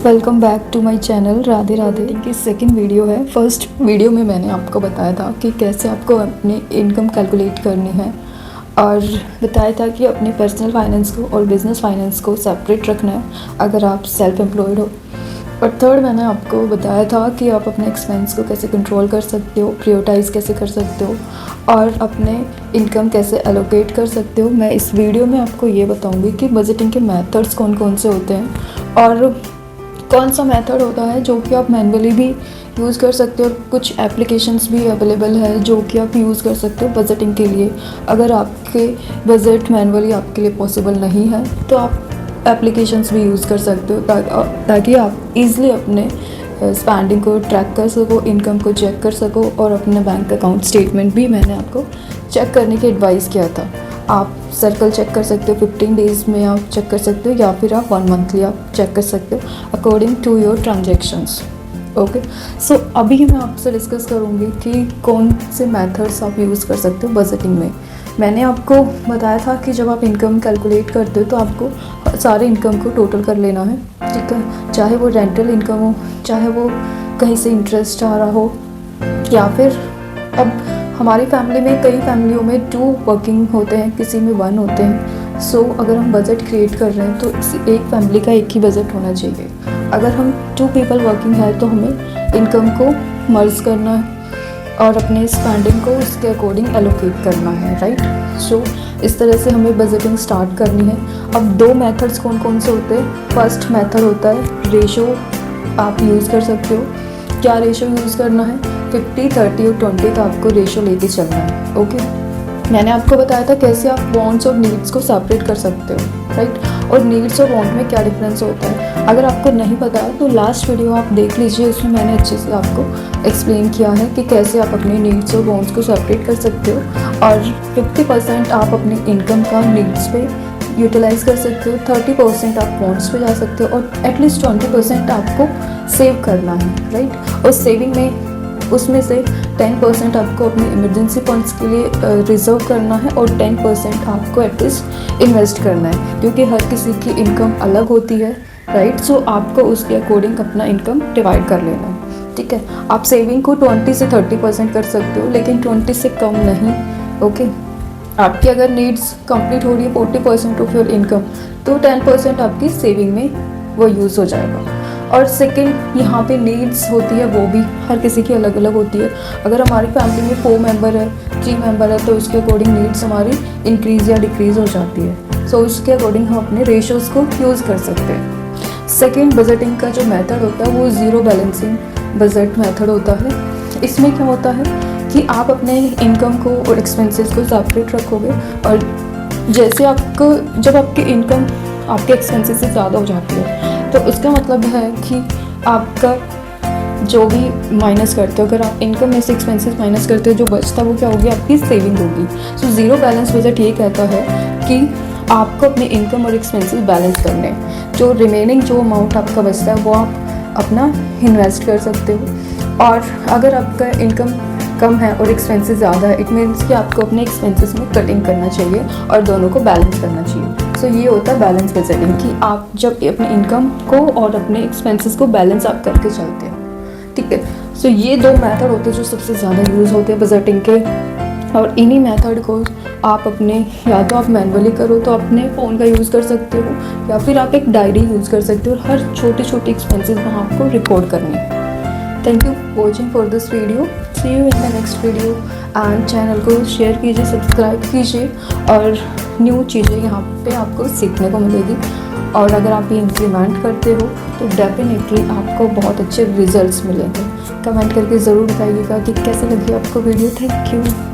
Welcome back to my channel Radhe Radhe की second video है। First video में मैंने आपको बताया था कि कैसे आपको अपनी इनकम कैलकुलेट करनी है और बताया था कि अपने पर्सनल फाइनेंस को और बिज़नेस फाइनेंस को सेपरेट रखना है अगर आप सेल्फ एम्प्लॉयड हो। और थर्ड मैंने आपको बताया था कि आप अपने एक्सपेंस को कैसे कंट्रोल कर सकते हो, प्रायोरिटाइज़ कैसे कर सकते हो और अपने इनकम कैसे एलोकेट कर सकते हो। मैं इस वीडियो में आपको ये बताऊंगी कि बजटिंग के मेथड्स कौन कौन से होते हैं और कौन सा मेथड होता है जो कि आप मैनुअली भी यूज़ कर सकते हो और कुछ एप्लीकेशंस भी अवेलेबल है जो कि आप यूज़ कर सकते हो बजटिंग के लिए। अगर आपके बजट मैनुअली आपके लिए पॉसिबल नहीं है तो आप एप्लीकेशंस भी यूज़ कर सकते हो ताकि आप इजीली अपने स्पेंडिंग को ट्रैक कर सको, इनकम को चेक कर सको और अपने बैंक अकाउंट स्टेटमेंट भी मैंने आपको चेक करने की एडवाइस किया था। आप सर्कल चेक कर सकते हो, 15 डेज़ में आप चेक कर सकते हो या फिर आप 1 मंथली आप चेक कर सकते हो according to your transactions. Okay, so अभी मैं आपसे डिस्कस करूँगी कि कौन से मेथड्स आप यूज़ कर सकते हो बजटिंग में। मैंने आपको बताया था कि जब आप इनकम कैलकुलेट करते हो तो आपको सारे इनकम को टोटल कर लेना है, ठीक है। चाहे वो रेंटल इनकम हो, चाहे वो कहीं से इंटरेस्ट आ रहा हो या फिर अब हमारी फैमिली में कई फैमिलियों में 2 वर्किंग होते हैं, किसी में 1 होते हैं। सो अगर हम बजट क्रिएट कर रहे हैं तो एक फैमिली का एक ही बजट होना चाहिए। अगर हम 2 पीपल वर्किंग है तो हमें इनकम को मर्ज करना है और अपने स्पेंडिंग को उसके अकॉर्डिंग एलोकेट करना है, राइट। सो इस तरह से हमें बजटिंग स्टार्ट करनी है। अब 2 मेथड्स कौन कौन से होते हैं। फर्स्ट मेथड होता है रेशो, आप यूज़ कर सकते हो। क्या रेशो यूज़ करना है, 50, 30 और 20 का आपको रेशो लेके चलना है। ओके, मैंने आपको बताया था कैसे आप वांट्स और नीड्स को सेपरेट कर सकते हो, राइट। और नीड्स और वांट में क्या डिफरेंस होता है, अगर आपको नहीं पता तो लास्ट वीडियो आप देख लीजिए, उसमें मैंने अच्छे से आपको एक्सप्लेन किया है कि कैसे आप अपने नीड्स और वांट्स को सेपरेट कर सकते हो और 50% आप अपनी इनकम का नीड्स पे यूटिलाइज़ कर सकते हो, 30% आप वांट्स पे जा सकते हो और एटलीस्ट 20% आपको सेव करना है, राइट। और सेविंग में उसमें से 10% आपको अपने इमरजेंसी फंड्स के लिए रिजर्व करना है और 10% आपको एटलीस्ट इन्वेस्ट करना है, क्योंकि हर किसी की इनकम अलग होती है, राइट। सो आपको उसके अकॉर्डिंग अपना इनकम डिवाइड कर लेना है, ठीक है। आप सेविंग को 20 से 30% कर सकते हो लेकिन 20 से कम नहीं। ओके, आपकी अगर नीड्स कंप्लीट हो रही है 40% ऑफ योर इनकम तो 10% आपकी सेविंग में वो यूज़ हो जाएगा। और सेकंड, यहाँ पे नीड्स होती है वो भी हर किसी की अलग अलग होती है। अगर हमारी फैमिली में 4 मेंबर है, 3 मेंबर है तो उसके अकॉर्डिंग नीड्स हमारी इंक्रीज़ या डिक्रीज़ हो जाती है। सो उसके अकॉर्डिंग हम अपने रेशोज़ को यूज़ कर सकते हैं। सेकंड, बजटिंग का जो मेथड होता है वो ज़ीरो बैलेंसिंग बजट मेथड होता है। इसमें क्या होता है कि आप अपने इनकम को और एक्सपेंसेस को सेपरेट रखोगे और जैसे आपको जब आपकी इनकम आपके एक्सपेंसेस से ज़्यादा हो जाती है तो उसका मतलब है कि आपका जो भी माइनस करते हो, अगर आप इनकम में से एक्सपेंसेस माइनस करते हो, जो बचता है वो क्या होगी, आपकी सेविंग होगी। सो ज़ीरो बैलेंस बजट ये कहता है कि आपको अपने इनकम और एक्सपेंसेस बैलेंस करने हैं। जो रिमेनिंग जो अमाउंट आपका बचता है वो आप अपना इन्वेस्ट कर सकते हो। और अगर आपका इनकम कम है और एक्सपेंसेस ज़्यादा है, इट मीन्स कि आपको अपने एक्सपेंसेस में कटिंग करना चाहिए और दोनों को बैलेंस करना चाहिए। सो ये होता है बैलेंस बजटिंग कि आप जब अपने इनकम को और अपने एक्सपेंसेस को बैलेंस आप करके चलते हैं, ठीक है। सो ये 2 मेथड होते हैं जो सबसे ज़्यादा यूज़ होते हैं बजटिंग के। और इन्हीं मेथड को आप अपने या तो आप मैनुअली करो तो अपने फ़ोन का यूज़ कर सकते हो या फिर आप एक डायरी यूज़ कर सकते हो और हर छोटे छोटे एक्सपेंसेस वहाँ आपको रिकॉर्ड करने हैं। Thank you watching for this video. See you in the next video and channel को शेयर कीजिए, सब्सक्राइब कीजिए और न्यू चीज़ें यहाँ पे आपको सीखने को मिलेगी। और अगर आप ये इम्प्लीमेंट करते हो तो डेफिनेटली आपको बहुत अच्छे रिजल्ट्स मिलेंगे। कमेंट करके ज़रूर बताइएगा कि कैसे लगी आपको वीडियो। Thank you.